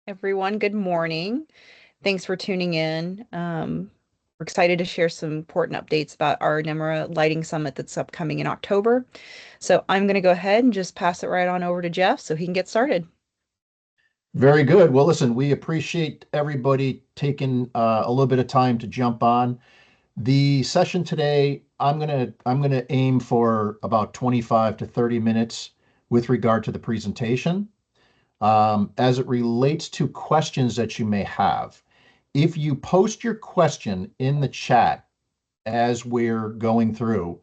Everyone, good morning. Thanks for tuning in. We're excited to share some important updates about our NEMRA Lighting Summit that's upcoming in October. So I'm going to go ahead and just pass it right on over to Jeff so he can get started. Very good. Well, listen, we appreciate everybody taking a little bit of time to jump on. The session today, I'm gonna aim for about 25 to 30 minutes with regard to the presentation. As it relates to questions that you may have, if you post your question in the chat as we're going through,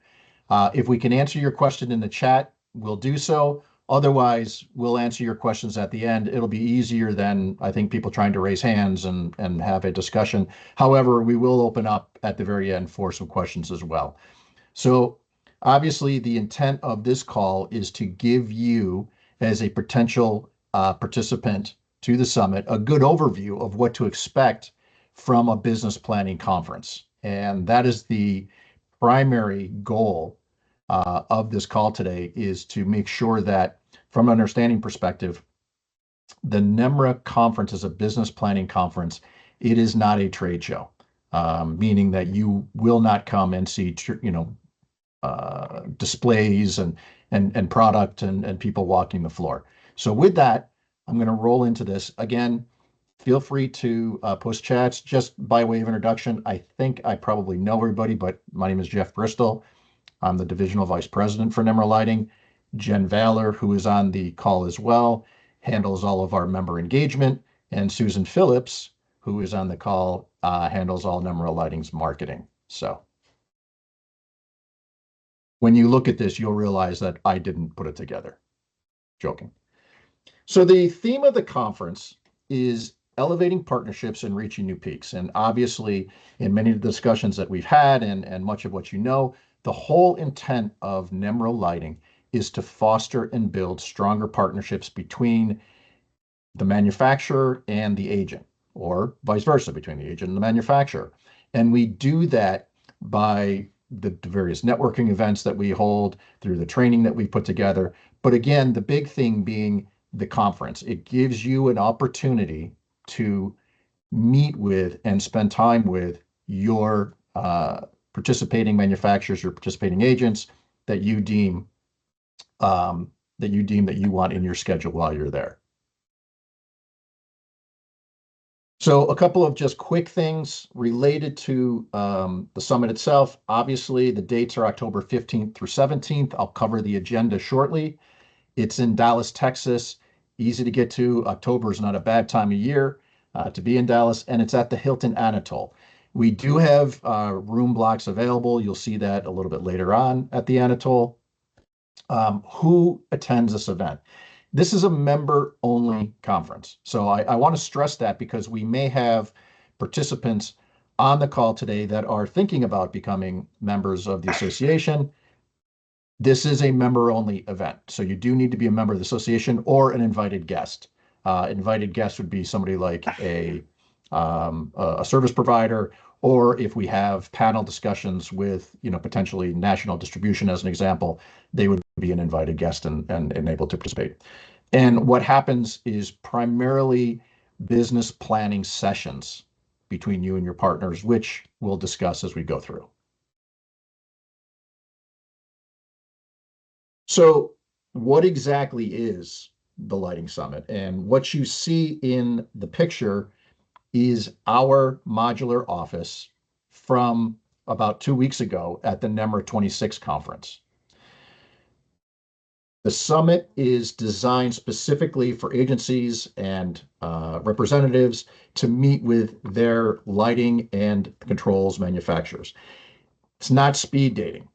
if we can answer your question in the chat, we'll do so. Otherwise, we'll answer your questions at the end. It'll be easier than I think people trying to raise hands and have a discussion. However, we will open up at the very end for some questions as well. So obviously, the intent of this call is to give you, as a potential participant to the summit, a good overview of what to expect from a business planning conference. And that is the primary goal of this call today, is to make sure that from an understanding perspective, the NEMRA conference is a business planning conference. It is not a trade show, meaning that you will not come and see, displays and product and people walking the floor. So with that, I'm going to roll into this. Again, feel free to post chats. Just by way of introduction, I think I probably know everybody, but my name is Jeff Bristol. I'm the Divisional Vice President for NEMRA Lighting. Jen Valor, who is on the call as well, handles all of our member engagement. And Susan Phillips, who is on the call, handles all NEMRA Lighting's marketing. So when you look at this, you'll realize that I didn't put it together. Joking. So the theme of the conference is elevating partnerships and reaching new peaks. And obviously, in many of the discussions that we've had and much of what you know, the whole intent of NEMRA Lighting is to foster and build stronger partnerships between the manufacturer and the agent, or vice versa, between the agent and the manufacturer. And we do that by the various networking events that we hold, through the training that we put together. But again, the big thing being the conference. It gives you an opportunity to meet with and spend time with your participating manufacturers, your participating agents that you deem that you want in your schedule while you're there. So a couple of just quick things related to the summit itself. Obviously, the dates are October 15th through 17th. I'll cover the agenda shortly. It's in Dallas, Texas. Easy to get to. October is not a bad time of year to be in Dallas, and it's at the Hilton Anatole. We do have room blocks available. You'll see that a little bit later on at the Anatole. Who attends this event? This is a member-only conference. So I want to stress that, because we may have participants on the call today that are thinking about becoming members of the association. This is a member-only event. So you do need to be a member of the association or an invited guest. Invited guest would be somebody like a service provider, or if we have panel discussions with, potentially national distribution, as an example, they would be an invited guest and able to participate. And what happens is primarily business planning sessions between you and your partners, which we'll discuss as we go through. So what exactly is the Lighting Summit? And what you see in the picture is our modular office from about 2 weeks ago at the NEMRA 26 conference. The summit is designed specifically for agencies and representatives to meet with their lighting and controls manufacturers. It's not speed dating.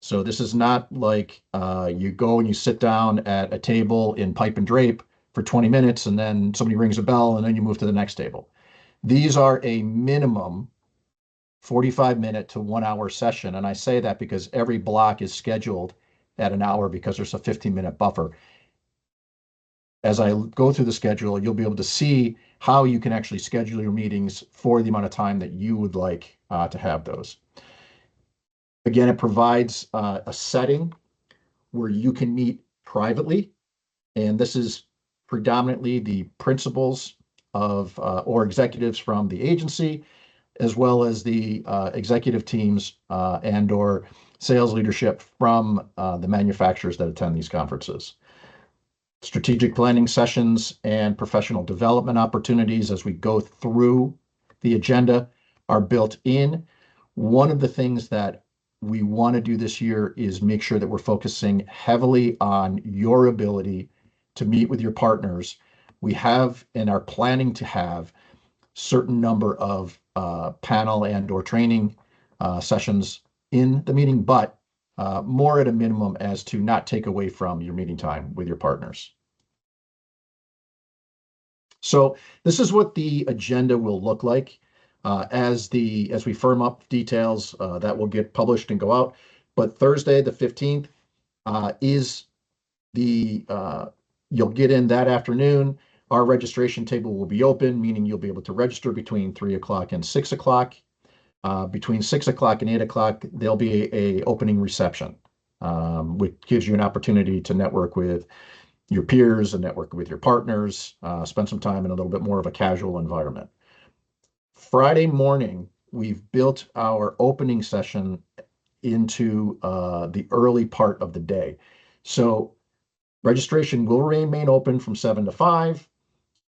So this is not like you go and you sit down at a table in pipe and drape for 20 minutes and then somebody rings a bell and then you move to the next table. These are a minimum 45-minute to 1 hour session. And I say that because every block is scheduled at an hour, because there's a 15-minute buffer. As I go through the schedule, you'll be able to see how you can actually schedule your meetings for the amount of time that you would like to have those. Again, it provides a setting where you can meet privately, and this is predominantly the principals of or executives from the agency, as well as the executive teams and or sales leadership from the manufacturers that attend these conferences. Strategic planning sessions and professional development opportunities as we go through the agenda are built in. One of the things that we want to do this year is make sure that we're focusing heavily on your ability to meet with your partners. We have and are planning to have certain number of panel and or training sessions in the meeting, but more at a minimum as to not take away from your meeting time with your partners. So this is what the agenda will look like as we firm up details that will get published and go out. But Thursday, the 15th, is the you'll get in that afternoon. Our registration table will be open, meaning you'll be able to register between 3 o'clock and 6 o'clock. Between 6 o'clock and 8 o'clock, there'll be a opening reception, which gives you an opportunity to network with your peers and network with your partners, spend some time in a little bit more of a casual environment. Friday morning, we've built our opening session into the early part of the day. So registration will remain open from 7 to 5.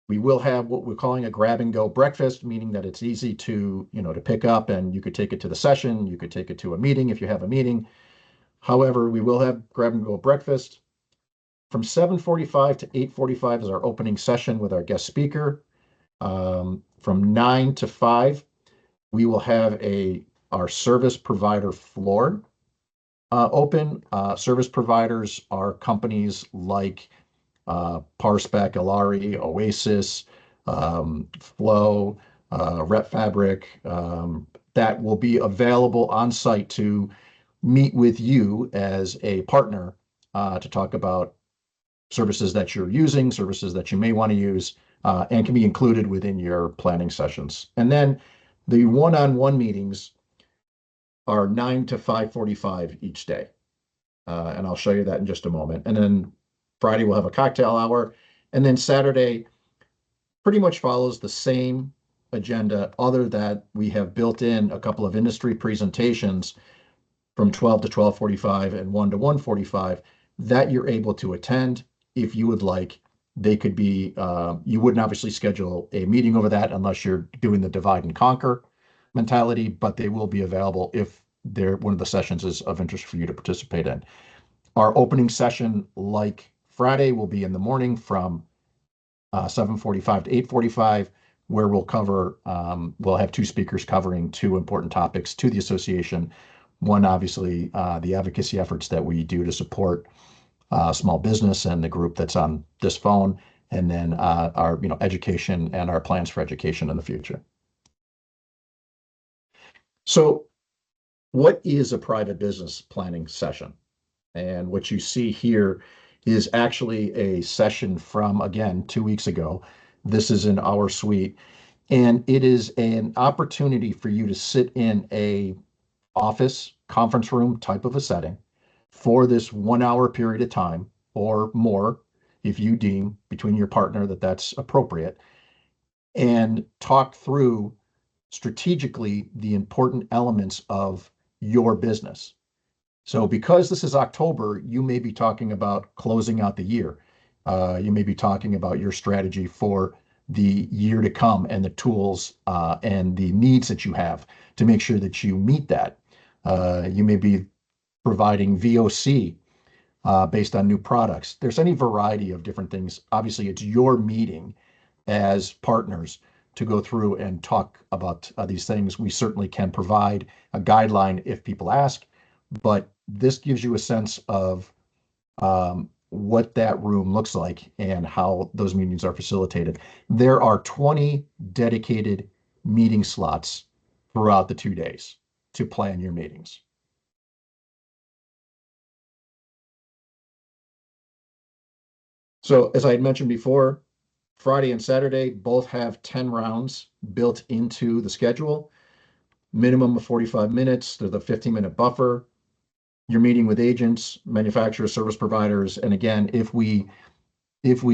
We will have what we're calling a grab and go breakfast, meaning that it's easy to pick up and you could take it to the session, you could take it to a meeting if you have a meeting. However, we will have grab and go breakfast. From 7:45 to 8:45 is our opening session with our guest speaker. From 9 to 5, we will have our service provider floor open. Service providers are companies like Parspec, Alari, Oasis, Flow, Rep Fabric, that will be available on site to meet with you as a partner to talk about services that you're using, services that you may want to use, and can be included within your planning sessions. And then the one-on-one meetings are 9 to 5:45 each day. And I'll show you that in just a moment. And then Friday we'll have a cocktail hour. And then Saturday pretty much follows the same agenda, other that we have built in a couple of industry presentations from 12 to 12:45 and 1 to 1:45 that you're able to attend if you would like. They could be, you wouldn't obviously schedule a meeting over that unless you're doing the divide and conquer mentality, but they will be available if one of the sessions is of interest for you to participate in. Our opening session, like Friday, will be in the morning from 7:45 to 8:45, where we'll have two speakers covering two important topics to the association. One, obviously, the advocacy efforts that we do to support small business and the group that's on this phone, and then our education and our plans for education in the future. So what is a private business planning session? And what you see here is actually a session from, again, 2 weeks ago. This is in our suite, and it is an opportunity for you to sit in a office conference room type of a setting for this 1 hour period of time or more, if you deem between your partner that that's appropriate, and talk through strategically the important elements of your business. So because this is October, you may be talking about closing out the year. You may be talking about your strategy for the year to come and the tools and the needs that you have to make sure that you meet that. You may be providing VOC based on new products. There's any variety of different things. Obviously, it's your meeting as partners to go through and talk about these things. We certainly can provide a guideline if people ask, but this gives you a sense of what that room looks like and how those meetings are facilitated. There are 20 dedicated meeting slots throughout the 2 days to plan your meetings. So as I had mentioned before, Friday and Saturday both have 10 rounds built into the schedule, minimum of 45 minutes. There's a 15-minute buffer. You're meeting with agents, manufacturers, service providers, and again, if we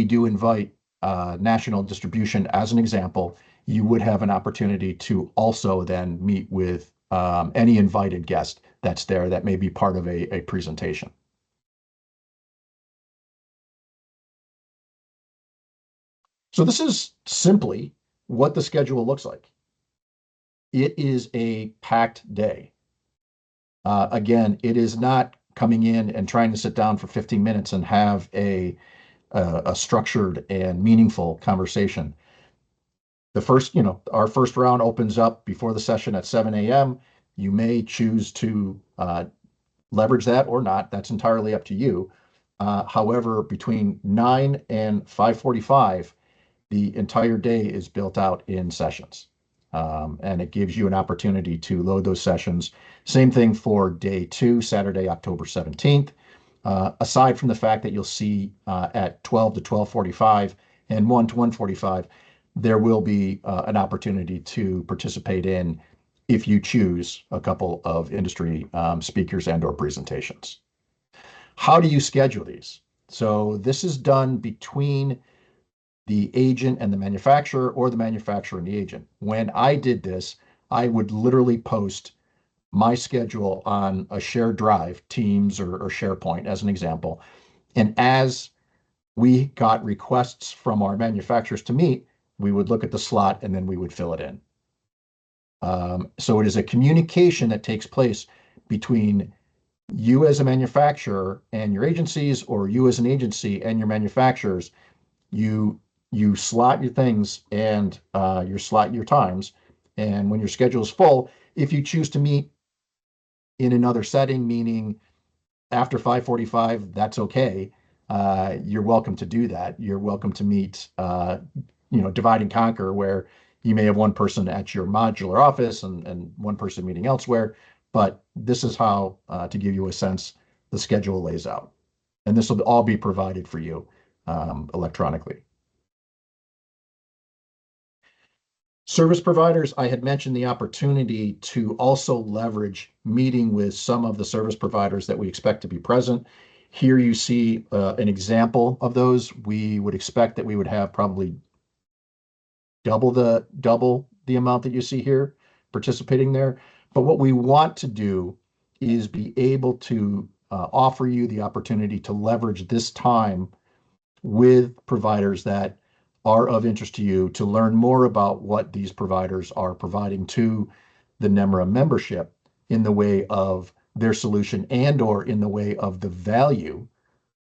do invite national distribution as an example, you would have an opportunity to also then meet with any invited guest that's there that may be part of a presentation. So this is simply what the schedule looks like. It is a packed day. Again, it is not coming in and trying to sit down for 15 minutes and have a structured and meaningful conversation. Our first round opens up before the session at 7 a.m. You may choose to leverage that or not. That's entirely up to you. However, between 9 and 5:45, the entire day is built out in sessions. And it gives you an opportunity to load those sessions. Same thing for day 2, Saturday, October 17th. Aside from the fact that you'll see at 12 to 12:45 and 1 to 1:45, there will be an opportunity to participate in, if you choose, a couple of industry speakers and or presentations. How do you schedule these? So this is done between the agent and the manufacturer, or the manufacturer and the agent. When I did this, I would literally post my schedule on a shared drive, Teams or SharePoint as an example. And as we got requests from our manufacturers to meet, we would look at the slot and then we would fill it in. So it is a communication that takes place between you as a manufacturer and your agencies, or you as an agency and your manufacturers. You slot your things and you slot your times. And when your schedule is full, if you choose to meet in another setting, meaning after 5:45, that's okay. You're welcome to do that. You're welcome to meet, divide and conquer, where you may have one person at your modular office and one person meeting elsewhere. But this is how, to give you a sense, the schedule lays out. And this will all be provided for you electronically. Service providers, I had mentioned the opportunity to also leverage meeting with some of the service providers that we expect to be present. Here you see an example of those. We would expect that we would have probably double the amount that you see here participating there. But what we want to do is be able to offer you the opportunity to leverage this time with providers that are of interest to you, to learn more about what these providers are providing to the NEMRA membership in the way of their solution and or in the way of the value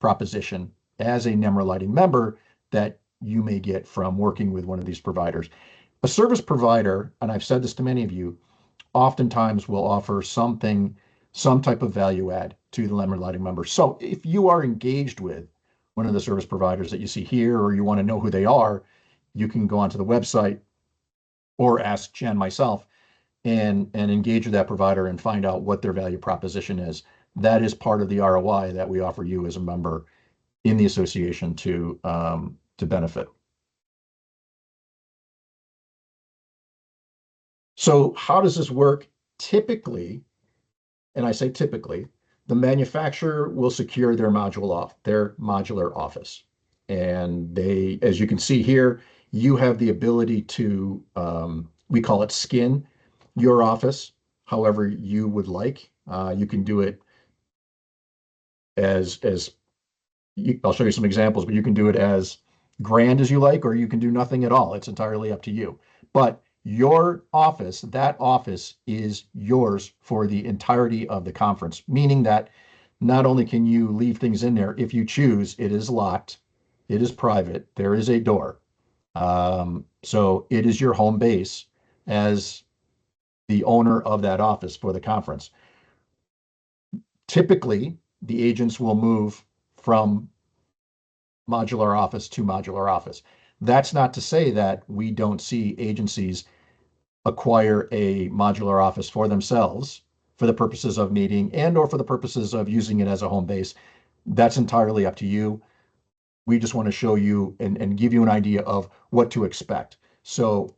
proposition as a NEMRA lighting member that you may get from working with one of these providers. A service provider, and I've said this to many of you, oftentimes will offer some type of value add to the NEMRA lighting member. So if you are engaged with one of the service providers that you see here, or you want to know who they are, you can go onto the website or ask Jen, myself, and engage with that provider and find out what their value proposition is. That is part of the ROI that we offer you as a member in the association to benefit. So how does this work? Typically, and I say typically, the manufacturer will secure their modular office. And they, as you can see here, you have the ability to, we call it skin your office however you would like. You can do it as I'll show you some examples, but you can do it as grand as you like, or you can do nothing at all. It's entirely up to you. But your office, that office is yours for the entirety of the conference, meaning that not only can you leave things in there, if you choose, it is locked, it is private, there is a door. So it is your home base as the owner of that office for the conference. Typically, the agents will move from modular office to modular office. That's not to say that we don't see agencies acquire a modular office for themselves for the purposes of meeting and or for the purposes of using it as a home base. That's entirely up to you. We just want to show you and give you an idea of what to expect. So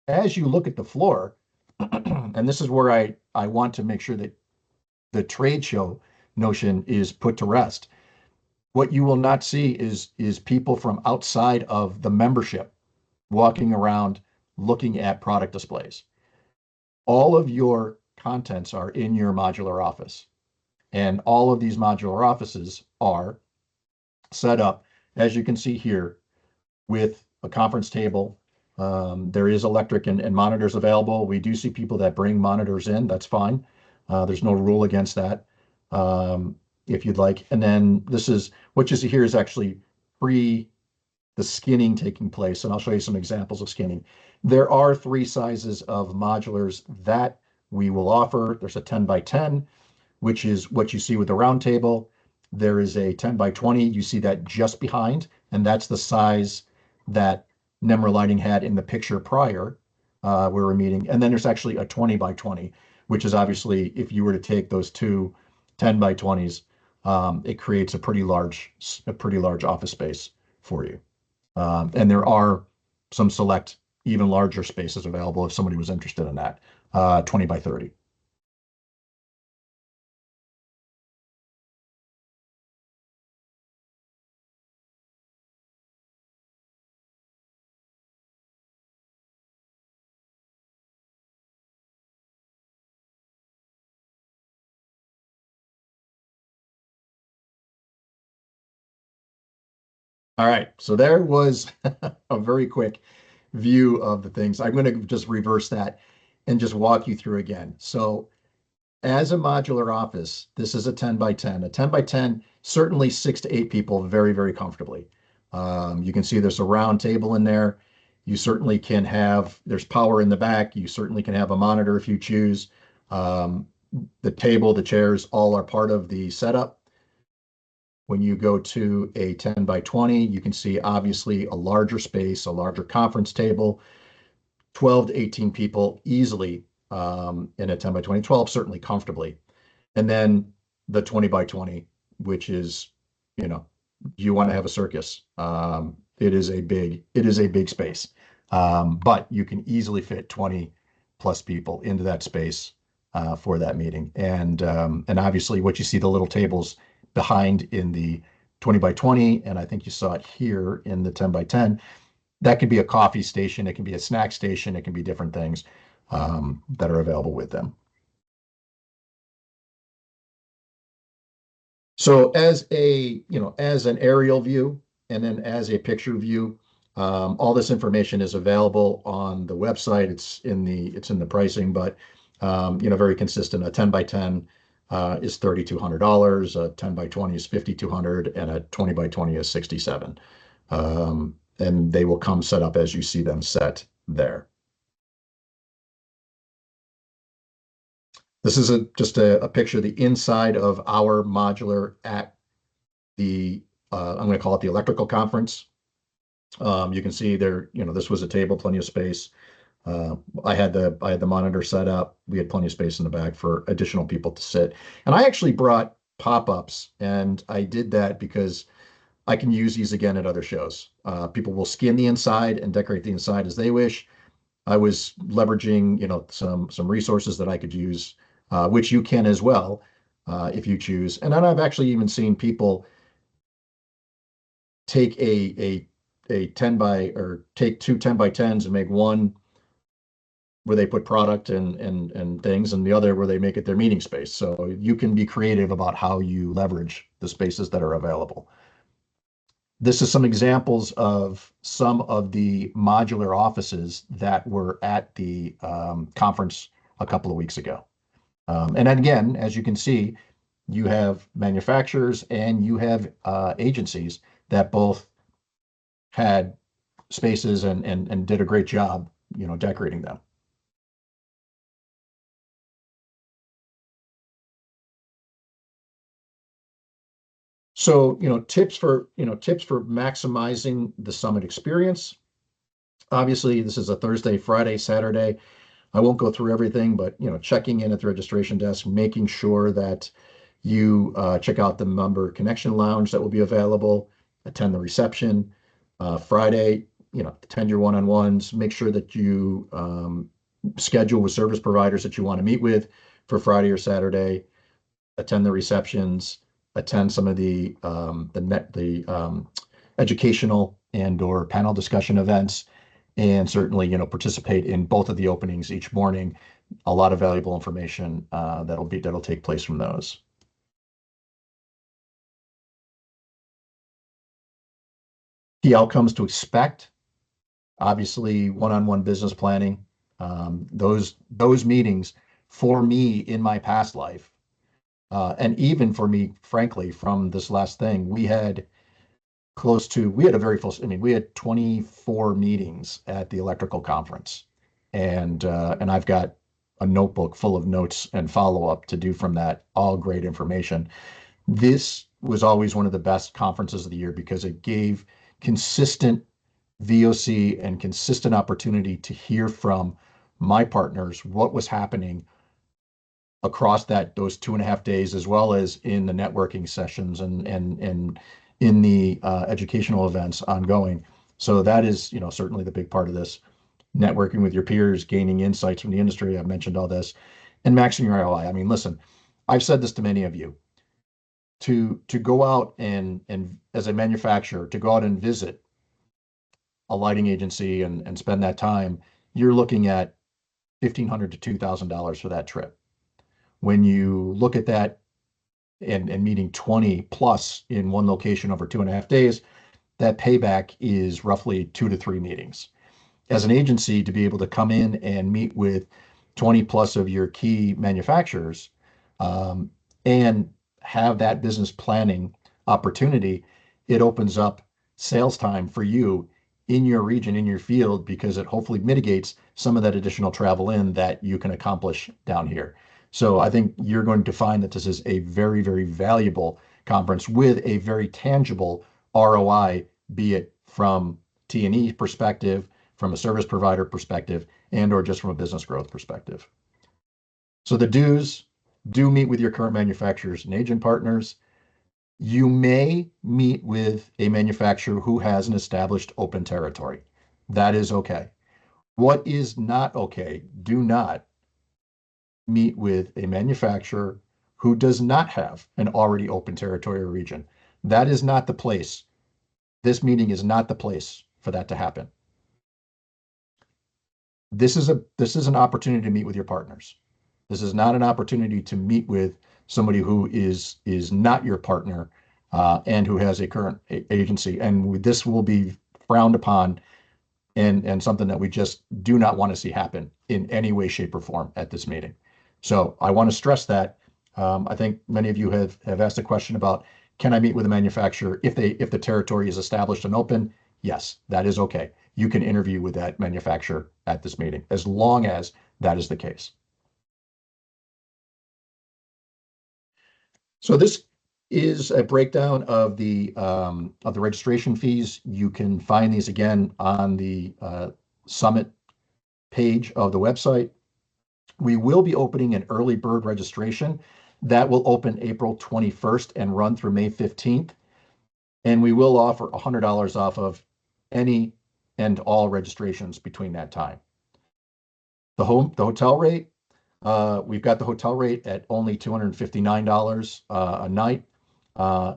as you look at the floor, and this is where I want to make sure that the trade show notion is put to rest. What you will not see is people from outside of the membership walking around looking at product displays. All of your contents are in your modular office, and all of these modular offices are set up, as you can see here, with a conference table. There is electric and monitors available. We do see people that bring monitors in. That's fine. There's no rule against that, if you'd like. And then this is what you see here is actually pre the skinning taking place. And I'll show you some examples of skinning. There are 3 sizes of modulars that we will offer. There's a 10 by 10, which is what you see with the round table. There is a 10 by 20. You see that just behind, and that's the size that NEMRA Lighting had in the picture prior we were meeting. And then there's actually a 20 by 20, which is obviously, if you were to take those two 10 by 20s, it creates a pretty large office space for you. And there are some select, even larger spaces available if somebody was interested in that, 20 by 30. All right, so there was a very quick view of the things. I'm going to just reverse that and just walk you through again. So as a modular office, this is a 10 by 10. A 10 by 10, certainly 6 to 8 people very, very comfortably. You can see there's a round table in there. You certainly can have, there's power in the back. You certainly can have a monitor if you choose. The table, the chairs, all are part of the setup. When you go to a 10 by 20, you can see obviously a larger space, a larger conference table, 12 to 18 people easily in a 10 by 20, 12 certainly comfortably. And then the 20 by 20, which is, you know, you want to have a circus. It is a big space. But you can easily fit 20 plus people into that space for that meeting. And obviously what you see the little tables behind in the 20 by 20, and I think you saw it here in the 10 by 10, that could be a coffee station, it can be a snack station, it can be different things that are available with them. So as an aerial view and then as a picture view, all this information is available on the website. It's in the pricing, but very consistent. A 10 by 10 is $3,200. A 10 by 20 is $5,200, and a 20 by 20 is $67. And they will come set up as you see them set there. This is just a picture of the inside of our modular at the, I'm going to call it the electrical conference. You can see there, this was a table, plenty of space. I had the monitor set up. We had plenty of space in the back for additional people to sit. And I actually brought pop-ups, and I did that because I can use these again at other shows. People will skin the inside and decorate the inside as they wish. I was leveraging, some resources that I could use, which you can as well, if you choose. And then I've actually even seen people take a 10 by, or take two 10 by 10s and make one where they put product and things, and the other where they make it their meeting space. So you can be creative about how you leverage the spaces that are available. This is some examples of some of the modular offices that were at the conference a couple of weeks ago. And again, as you can see, you have manufacturers and you have agencies that both had spaces and did a great job, decorating them. So, tips for maximizing the summit experience. Obviously, this is a Thursday, Friday, Saturday. I won't go through everything, but checking in at the registration desk, making sure that you check out the member connection lounge that will be available, attend the reception. Friday, attend your one-on-ones, make sure that you schedule with service providers that you want to meet with for Friday or Saturday, attend the receptions, attend some of the educational and or panel discussion events, and certainly, participate in both of the openings each morning. A lot of valuable information that'll take place from those. Key outcomes to expect, obviously, one-on-one business planning. Those meetings for me in my past life, and even for me, frankly, from this last thing, we had a very full, we had 24 meetings at the electrical conference. And I've got a notebook full of notes and follow-up to do from that, all great information. This was always one of the best conferences of the year because it gave consistent VOC and consistent opportunity to hear from my partners what was happening across those 2.5 days, as well as in the networking sessions and in the educational events ongoing. So that is, certainly the big part of this. Networking with your peers, gaining insights from the industry. I've mentioned all this, and maxing your ROI. I mean, listen, I've said this to many of you. To go out and as a manufacturer, to go out and visit a lighting agency and spend that time, you're looking at $1,500 to $2,000 for that trip. When you look at that and meeting 20 plus in one location over 2.5 days, that payback is roughly 2 to 3 meetings. As an agency, to be able to come in and meet with 20 plus of your key manufacturers, and have that business planning opportunity, it opens up sales time for you in your region, in your field, because it hopefully mitigates some of that additional travel in that you can accomplish down here. So I think you're going to find that this is a very, very valuable conference with a very tangible ROI, be it from T&E perspective, from a service provider perspective, and or just from a business growth perspective. So the do's: do meet with your current manufacturers and agent partners. You may meet with a manufacturer who has an established open territory. That is okay. What is not okay? Do not meet with a manufacturer who does not have an already open territory or region. That is not the place. This meeting is not the place for that to happen. This is an opportunity to meet with your partners. This is not an opportunity to meet with somebody who is not your partner, and who has a current agency. And this will be frowned upon, and something that we just do not want to see happen in any way, shape, or form at this meeting. So I want to stress that. I think many of you have asked a question about, can I meet with a manufacturer if the territory is established and open? Yes, that is okay. You can interview with that manufacturer at this meeting, as long as that is the case. So this is a breakdown of the registration fees. You can find these again on the summit page of the website. We will be opening an early bird registration that will open April 21st and run through May 15th. And we will offer $100 off of any and all registrations between that time. The hotel rate, we've got the hotel rate at only $259 a night.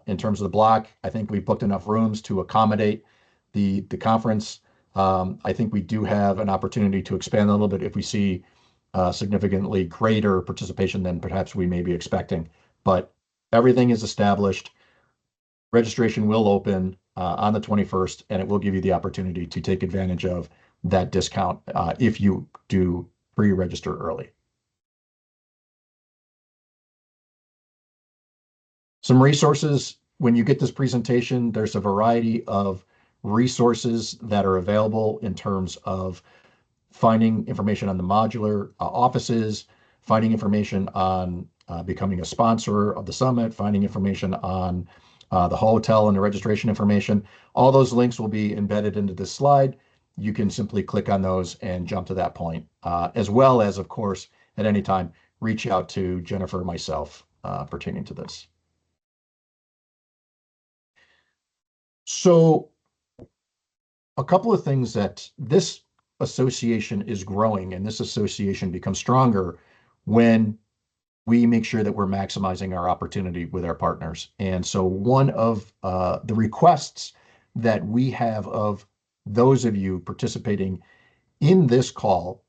In terms of the block, I think we've booked enough rooms to accommodate the conference. I think we do have an opportunity to expand a little bit if we see significantly greater participation than perhaps we may be expecting. But everything is established. Registration will open on the 21st, and it will give you the opportunity to take advantage of that discount if you do pre-register early. Some resources. When you get this presentation, there's a variety of resources that are available in terms of finding information on the modular offices, finding information on becoming a sponsor of the summit, finding information on the hotel and the registration information. All those links will be embedded into this slide. You can simply click on those and jump to that point, as well as, of course, at any time, reach out to Jennifer or myself pertaining to this. So a couple of things that this association is growing, and this association becomes stronger when we make sure that we're maximizing our opportunity with our partners. And so one of the requests that we have of those of you participating in this call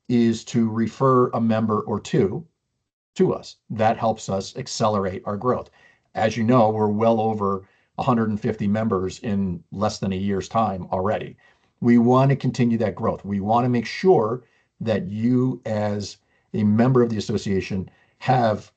is to refer a member or two to us. That helps us accelerate our growth. As you know, we're well over 150 members in less than a year's time already. We want to continue that growth. We want to make sure that you, as a member of the association, have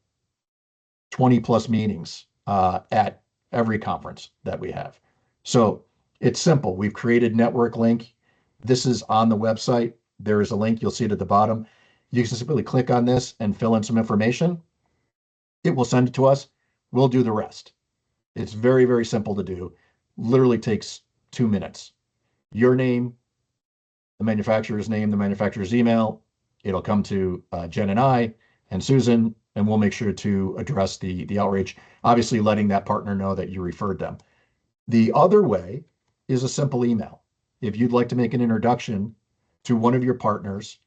20 plus meetings at every conference that we have. So it's simple. We've created Network Link. This is on the website. There is a link. You'll see it at the bottom. You can simply click on this and fill in some information. It will send it to us. We'll do the rest. It's very, very simple to do. Literally takes 2 minutes. Your name, the manufacturer's name, the manufacturer's email. It'll come to Jen and I and Susan, and we'll make sure to address the outreach, obviously letting that partner know that you referred them. The other way is a simple email. If you'd like to make an introduction to one of your partners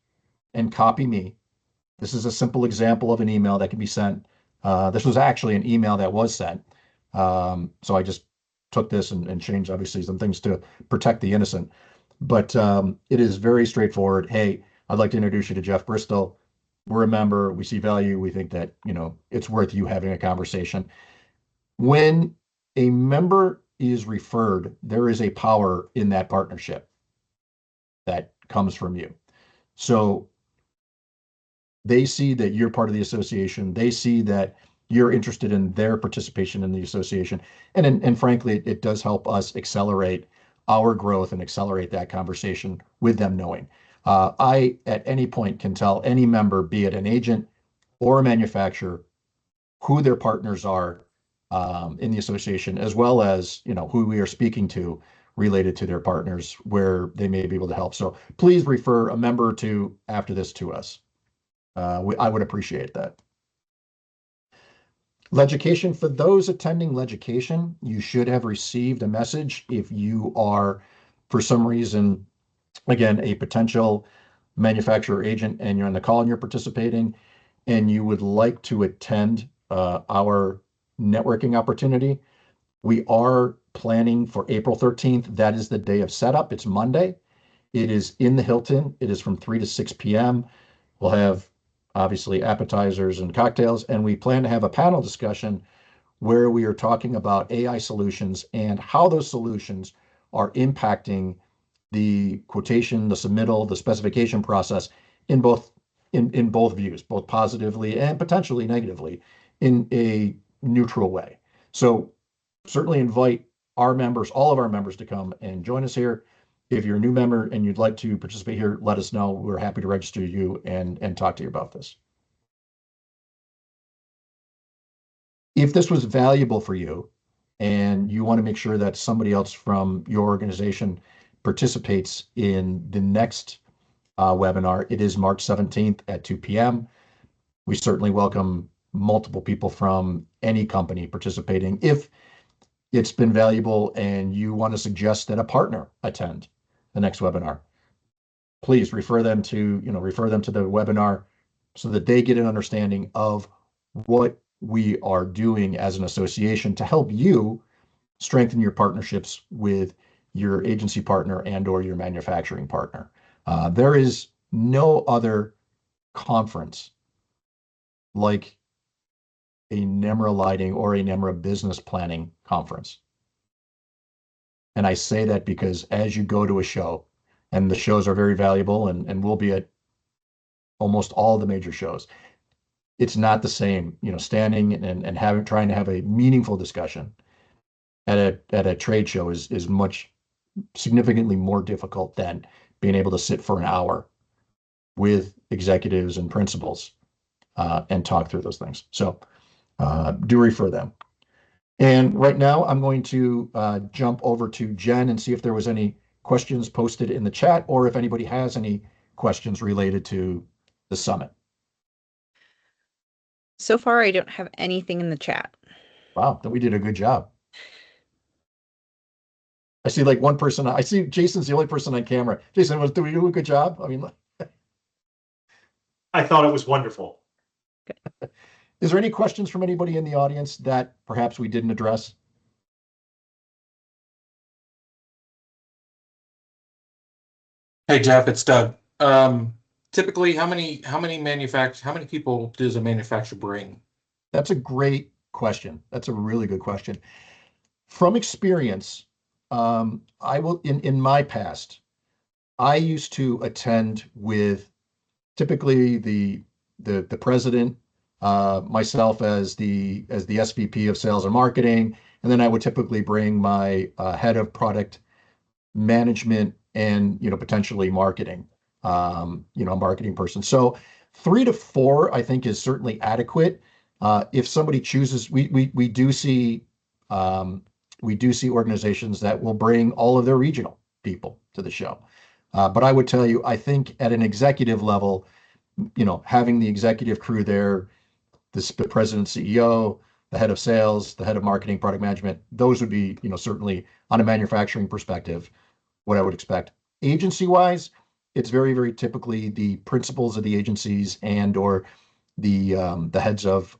and copy me, this is a simple example of an email that can be sent. This was actually an email that was sent. So I just took this and changed, obviously, some things to protect the innocent. But it is very straightforward. Hey, I'd like to introduce you to Jeff Bristol. We're a member. We see value. We think that, it's worth you having a conversation. When a member is referred, there is a power in that partnership that comes from you. So they see that you're part of the association. They see that you're interested in their participation in the association. And frankly, it does help us accelerate our growth and accelerate that conversation with them knowing. I, at any point, can tell any member, be it an agent or a manufacturer, who their partners are in the association, as well as, who we are speaking to related to their partners, where they may be able to help. So please refer a member or two after this to us. I would appreciate that. Legication, for those attending Legication, you should have received a message if you are, for some reason, again, a potential manufacturer agent and you're on the call and you're participating and you would like to attend our networking opportunity. We are planning for April 13th. That is the day of setup. It's Monday. It is in the Hilton. It is from 3 to 6 p.m. We'll have obviously appetizers and cocktails, and we plan to have a panel discussion where we are talking about AI solutions and how those solutions are impacting the quotation, the submittal, the specification process in both views, both positively and potentially negatively, in a neutral way. So certainly invite our members, all of our members, to come and join us here. If you're a new member and you'd like to participate here, let us know. We're happy to register you and talk to you about this. If this was valuable for you and you want to make sure that somebody else from your organization participates in the next webinar, it is March 17th at 2 p.m. We certainly welcome multiple people from any company participating. If it's been valuable and you want to suggest that a partner attend the next webinar, please refer them to the webinar so that they get an understanding of what we are doing as an association to help you strengthen your partnerships with your agency partner and or your manufacturing partner. There is no other conference like a NEMRA lighting or a NEMRA business planning conference. And I say that because as you go to a show, and the shows are very valuable and we'll be at almost all the major shows, it's not the same, standing and trying to have a meaningful discussion at a trade show is much significantly more difficult than being able to sit for an hour with executives and principals and talk through those things. So do refer them. And right now I'm going to jump over to Jen and see if there was any questions posted in the chat or if anybody has any questions related to the summit. So far, I don't have anything in the chat. Wow, then we did a good job. I see like one person. I see Jason's the only person on camera. Jason, did we do a good job? I mean, I thought it was wonderful. Is there any questions from anybody in the audience that perhaps we didn't address? Hey Jeff, it's Doug. Typically, how many people does a manufacturer bring? That's a great question. That's a really good question. From experience, I will in my past, I used to attend with typically the president, myself as the SVP of sales and marketing, and then I would typically bring my head of product management and potentially marketing, a marketing person. So 3 to 4, I think, is certainly adequate. If somebody chooses, we do see organizations that will bring all of their regional people to the show. But I would tell you, I think at an executive level, having the executive crew there, the president, CEO, the head of sales, the head of marketing, product management, those would be, certainly on a manufacturing perspective, what I would expect. Agency wise, it's very, very typically the principals of the agencies and or the heads of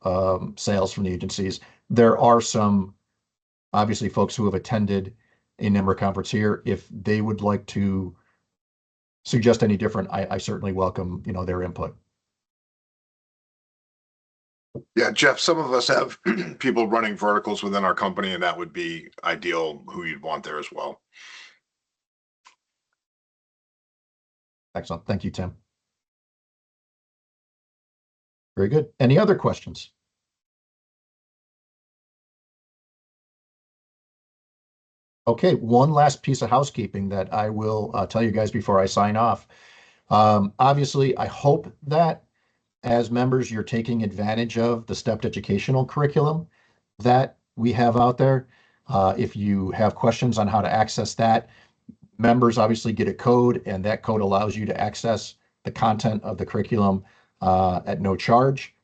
sales from the agencies. There are some obviously folks who have attended a NEMRA conference here. If they would like to suggest any different, I certainly welcome their input. Yeah, Jeff, some of us have people running verticals within our company, and that would be ideal who you'd want there as well. Excellent. Thank you, Tim. Very good. Any other questions? Okay, one last piece of housekeeping that I will tell you guys before I sign off. Obviously, I hope that as members, you're taking advantage of the stepped educational curriculum that we have out there. If you have questions on how to access that, members obviously get a code, and that code allows you to access the content of the curriculum at no charge.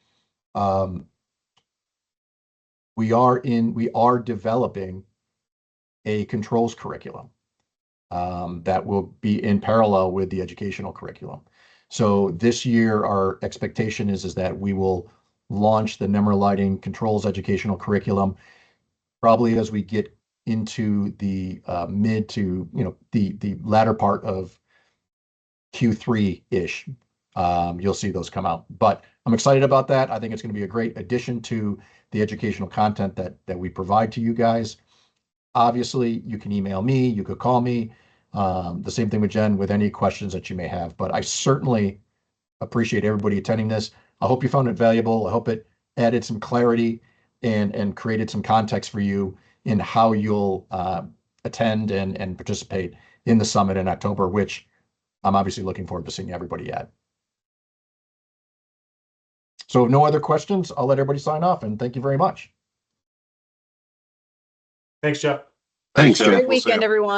We are developing a controls curriculum that will be in parallel with the educational curriculum. So this year, our expectation is that we will launch the NEMRA Lighting Controls educational curriculum probably as we get into the mid to the latter part of Q3-ish. You'll see those come out. But I'm excited about that. I think it's going to be a great addition to the educational content that we provide to you guys. Obviously, you can email me, you could call me. The same thing with Jen with any questions that you may have. But I certainly appreciate everybody attending this. I hope you found it valuable. I hope it added some clarity and created some context for you in how you'll attend and participate in the summit in October, which I'm obviously looking forward to seeing everybody at. So if no other questions, I'll let everybody sign off, and thank you very much. Thanks, Jeff. Thanks, Jeff. Great We'll see ya. weekend, everyone.